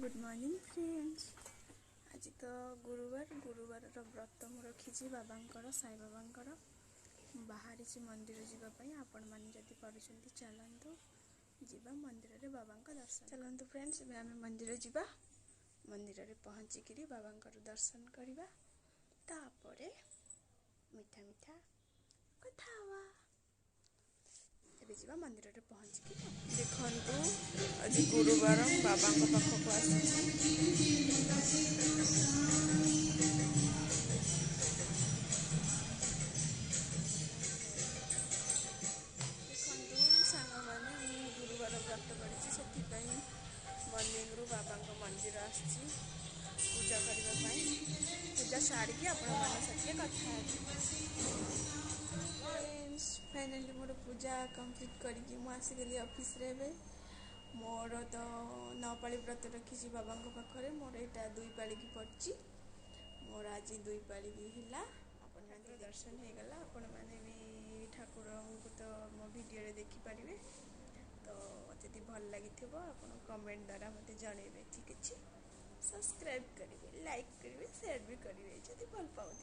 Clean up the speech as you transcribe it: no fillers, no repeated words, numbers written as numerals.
Good morning friends. आज तो गुरुवार व्रत मु रखी बाबांकर साई बाबांकर बाहरी मंदिर जावाई आपण मैंने जदि पार्टी चलतु जीवा मंदिर रे बाबा दर्शन चलतु फ्रेंड्स। आम मंदिर जीवा मंदिर रे पहुँचिकी बाबांकर दर्शन करवा तापरे मिठा मिठा कथा हवा। ଏବେ ଯିବା ମନ୍ଦିରରେ ପହଞ୍ଚିକି ଦେଖନ୍ତୁ ଆଜି ଗୁରୁବାର ବାବାଙ୍କ ପାଖକୁ ଆସିଛି। ଦେଖନ୍ତୁ ସାଙ୍ଗମାନେ ମୁଁ ଗୁରୁବାର ବ୍ରତ କରିଛି, ସେଥିପାଇଁ ମର୍ଣ୍ଣିଂରୁ ବାବାଙ୍କ ମନ୍ଦିର ଆସିଛି ପୂଜା କରିବା ପାଇଁ। ପୂଜା ସାରିକି ଆପଣମାନଙ୍କ ସାଥିରେ କଥା ହେବି। फाइनाली मोर पूजा कंप्लीट करके आसीगली ऑफिस रे। मोर तो 9 पाली व्रत रखी बाबा पाखे, मोर यहाँ 2 पाली की पड़ी। मोर आज 2 पाली की है ठाकुर दर्शन हो गला। आपण मैंने भी ठाकुर को तो मो वीडियो रे देखिपारे। तो जदि भल लगी आप कमेंट द्वारा मत जनइबे। ठीक अच्छे, सब्सक्राइब करेंगे, लाइक करेंगे, शेयर भी करेंगे जदि भल पाओ।